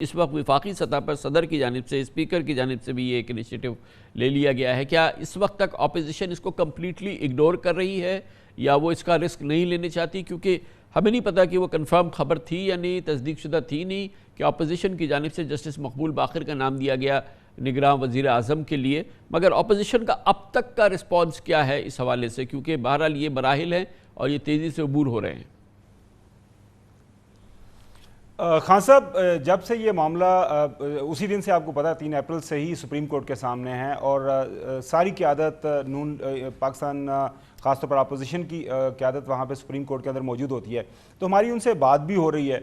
اس وقت وفاقی سطح پر صدر کی جانب سے، اسپیکر کی جانب سے بھی یہ ایک انیشیٹو لے لیا گیا ہے. کیا اس وقت تک اپوزیشن اس کو کمپلیٹلی اگنور کر رہی ہے یا وہ اس کا رسک نہیں لینے چاہتی؟ کیونکہ ہمیں نہیں پتا کہ وہ کنفرم خبر تھی یا نہیں، تصدیق شدہ تھی نہیں، کہ اپوزیشن کی جانب سے جسٹس مقبول باقر کا نام دیا گیا نگراں وزیر اعظم کے لیے، مگر اپوزیشن کا اب تک کا رسپانس کیا ہے اس حوالے سے؟ کیونکہ بہرحال یہ مراحل ہیں اور یہ تیزی سے عبور ہو رہے ہیں. خان صاحب، جب سے یہ معاملہ اسی دن سے آپ کو پتا 3 اپریل سے ہی سپریم کورٹ کے سامنے ہے اور ساری قیادت نون پاکستان، خاص طور پر اپوزیشن کی قیادت وہاں پہ سپریم کورٹ کے اندر موجود ہوتی ہے، تو ہماری ان سے بات بھی ہو رہی ہے.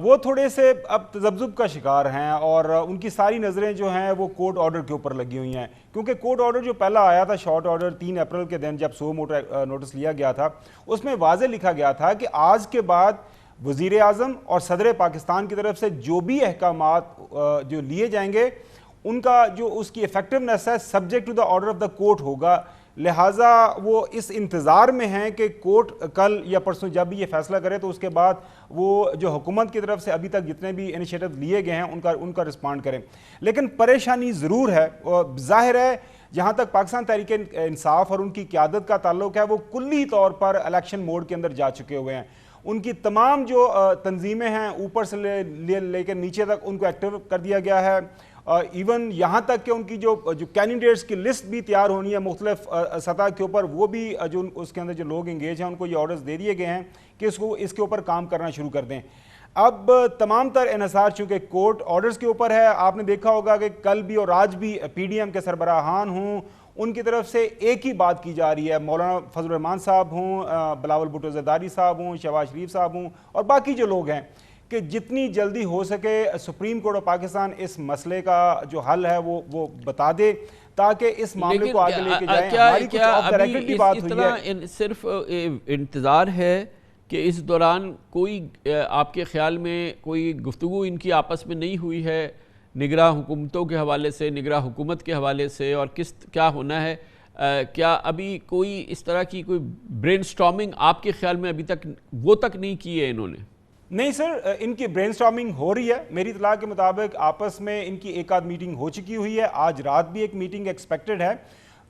وہ تھوڑے سے اب تذبذب کا شکار ہیں اور ان کی ساری نظریں جو ہیں وہ کورٹ آرڈر کے اوپر لگی ہوئی ہیں، کیونکہ کورٹ آرڈر جو پہلا آیا تھا، شارٹ آرڈر 3 اپریل کے دن جب سو موٹر نوٹس لیا گیا تھا، اس میں واضح لکھا گیا تھا کہ آج کے بعد وزیر اعظم اور صدر پاکستان کی طرف سے جو بھی احکامات جو لیے جائیں گے ان کا جو اس کی ایفیکٹونیس ہے subject to the order of the court ہوگا. لہٰذا وہ اس انتظار میں ہیں کہ کورٹ کل یا پرسوں جب بھی یہ فیصلہ کرے تو اس کے بعد وہ جو حکومت کی طرف سے ابھی تک جتنے بھی انیشیٹو لیے گئے ہیں ان کا رسپانڈ کریں. لیکن پریشانی ضرور ہے، ظاہر ہے جہاں تک پاکستان تحریک انصاف اور ان کی قیادت کا تعلق ہے وہ کلی طور پر الیکشن موڈ کے اندر جا چکے ہوئے ہیں. ان کی تمام جو تنظیمیں ہیں اوپر سے لے کے نیچے تک ان کو ایکٹیو کر دیا گیا ہے. ایون یہاں تک کہ ان کی جو کینڈیڈیٹس کی لسٹ بھی تیار ہونی ہے مختلف سطح کے اوپر، وہ بھی جو اس کے اندر جو لوگ انگیج ہیں ان کو یہ آرڈرز دے دیے گئے ہیں کہ اس کے اوپر کام کرنا شروع کر دیں. اب تمام تر انحصار چونکہ کورٹ آرڈرز کے اوپر ہے، آپ نے دیکھا ہوگا کہ کل بھی اور آج بھی پی ڈی ایم کے سربراہان ہوں ان کی طرف سے ایک ہی بات کی جا رہی ہے، مولانا فضل الرحمان صاحب ہوں، بلاول بھٹو زرداری صاحب ہوں، شہباز شریف صاحب ہوں اور باقی جو لوگ ہیں، کہ جتنی جلدی ہو سکے سپریم کورٹ آف پاکستان اس مسئلے کا جو حل ہے وہ بتا دے تاکہ اس معاملے کو آگے لے کے جائیں. ہماری کچھ آف دا ریکارڈ بھی بات ہوئی ہے. صرف انتظار ہے کہ اس دوران کوئی آپ کے خیال میں کوئی گفتگو ان کی آپس میں نہیں ہوئی ہے نگراں حکومتوں کے حوالے سے، نگراں حکومت کے حوالے سے، اور کیا ہونا ہے؟ کیا ابھی کوئی اس طرح کی کوئی برین سٹارمنگ آپ کے خیال میں ابھی تک وہ تک نہیں کی ہے انہوں نے؟ نہیں سر، ان کی برین سٹارمنگ ہو رہی ہے. میری اطلاع کے مطابق آپس میں ان کی ایک آدھ میٹنگ ہو چکی ہوئی ہے، آج رات بھی ایک میٹنگ ایکسپیکٹڈ ہے.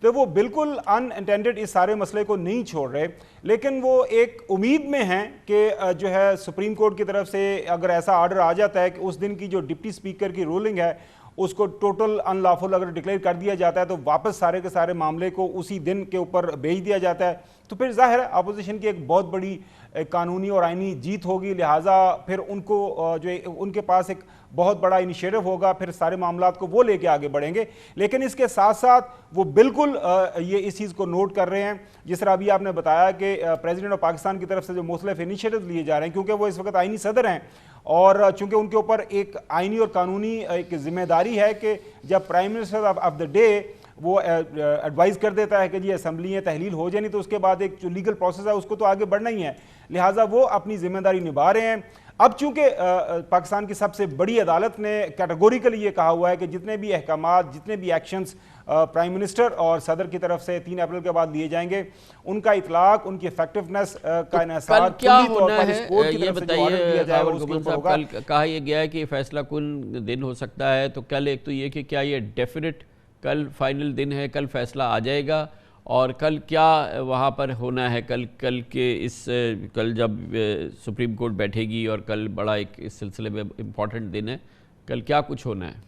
تو وہ بالکل ان انٹینڈڈ اس سارے مسئلے کو نہیں چھوڑ رہے، لیکن وہ ایک امید میں ہیں کہ جو ہے سپریم کورٹ کی طرف سے اگر ایسا آرڈر آ جاتا ہے کہ اس دن کی جو ڈپٹی اسپیکر کی رولنگ ہے اس کو ٹوٹل ان لافل اگر ڈکلیئر کر دیا جاتا ہے تو واپس سارے کے سارے معاملے کو اسی دن کے اوپر بھیج دیا جاتا ہے، تو پھر ظاہر ہے اپوزیشن کی ایک بہت بڑی قانونی اور آئینی جیت ہوگی. لہٰذا پھر ان کو جو ان کے پاس ایک بہت بڑا انیشیٹو ہوگا، پھر سارے معاملات کو وہ لے کے آگے بڑھیں گے. لیکن اس کے ساتھ ساتھ وہ بالکل یہ اس چیز کو نوٹ کر رہے ہیں، جس طرح ابھی آپ نے بتایا کہ پریزیڈنٹ آف پاکستان کی طرف سے جو مختلف انیشیٹو لیے جا رہے ہیں، کیونکہ وہ اس وقت آئینی صدر ہیں اور چونکہ ان کے اوپر ایک آئینی اور قانونی ایک ذمہ داری ہے کہ جب prime minister of the day وہ ایڈوائز کر دیتا ہے کہ جی اسمبلیاں تحلیل ہو جائیں تو اس کے بعد ایک جو لیگل پروسیس ہے اس کو تو آگے بڑھنا ہی ہے. لہٰذا وہ اپنی ذمہ داری نبھا رہے ہیں. اب چونکہ پاکستان کی سب سے بڑی عدالت نے کیٹیگوریکلی یہ کہا ہوا ہے کہ جتنے بھی احکامات، جتنے بھی ایکشنز پرائم منسٹر اور صدر کی طرف سے 3 اپریل کے بعد لیے جائیں گے، ان کا اطلاق، ان کی ایفیکٹیونیس کا انحصار کیا ہونا ہے یہ بتائیے. کل کہا یہ گیا ہے کہ فیصلہ کن دن ہو سکتا ہے، تو کل ایک تو یہ کہ کیا یہ ڈیفینٹ کل فائنل دن ہے، کل فیصلہ آ جائے گا، اور کل کیا وہاں پر ہونا ہے؟ کل جب سپریم کورٹ بیٹھے گی اور کل بڑا ایک اس سلسلے میں امپورٹنٹ دن ہے، کل کیا کچھ ہونا ہے؟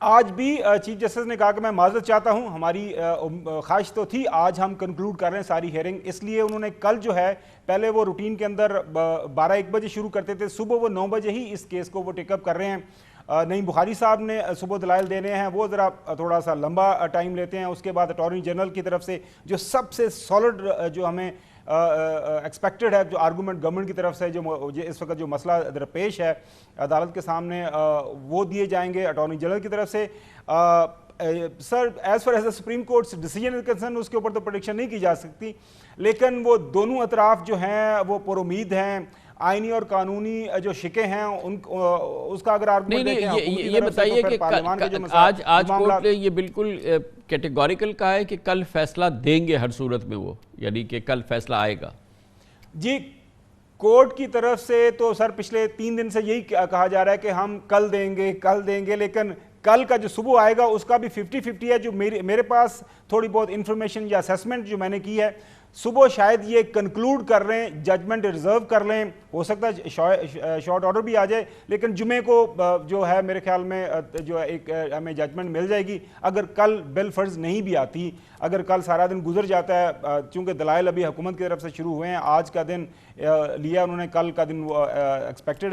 آج بھی چیف جسٹس نے کہا کہ میں معذرت چاہتا ہوں، ہماری خواہش تو تھی آج ہم کنکلوڈ کر رہے ہیں ساری ہیئرنگ، اس لیے انہوں نے کل جو ہے پہلے وہ روٹین کے اندر 12-1 بجے شروع کرتے تھے، صبح وہ 9 بجے ہی اس کیس کو وہ ٹیک اپ کر رہے ہیں. نعیم بخاری صاحب نے صبح دلائل دینے ہیں، وہ ذرا تھوڑا سا لمبا ٹائم لیتے ہیں. اس کے بعد اٹارنی جنرل کی طرف سے جو سب سے سالڈ جو ہمیں ایکسپیکٹڈ ہے جو آرگومنٹ گورنمنٹ کی طرف سے جو اس وقت جو مسئلہ درپیش ہے عدالت کے سامنے وہ دیے جائیں گے اٹارنی جنرل کی طرف سے. Sir as far as the supreme court's decision is concern اس کے اوپر تو پریڈکشن نہیں کی جا سکتی، لیکن وہ دونوں اطراف جو ہیں وہ پر امید ہیں. آئینی اور قانونی جو شکیں ہیں اس کا اگر آرگومنٹ دیکھیں، یہ بتائیے کہ آج کورٹ نے یہ بالکل کیٹیگوریکل کہا ہے کہ کل فیصلہ دیں گے ہر صورت میں وہ، یعنی کہ کل فیصلہ آئے گا. جی کورٹ کی طرف سے تو سر پچھلے 3 دن سے یہی کہا جا رہا ہے کہ ہم کل دیں گے، لیکن کل کا جو صبح آئے گا اس کا بھی 50-50 ہے. جو میرے پاس تھوڑی بہت انفارمیشن یا اسیسمنٹ جو میں نے کی ہے، صبح شاید یہ کنکلوڈ کر رہے ہیں، ججمنٹ ریزرو کر لیں، ہو سکتا ہے شارٹ آرڈر بھی آ جائے، لیکن جمعے کو جو ہے میرے خیال میں جو ایک ہمیں ججمنٹ مل جائے گی. اگر کل بل فرض نہیں بھی آتی، اگر کل سارا دن گزر جاتا ہے، چونکہ دلائل ابھی حکومت کی طرف سے شروع ہوئے ہیں، آج کا دن لیا انہوں نے، کل کا دن ایکسپیکٹڈ ہے.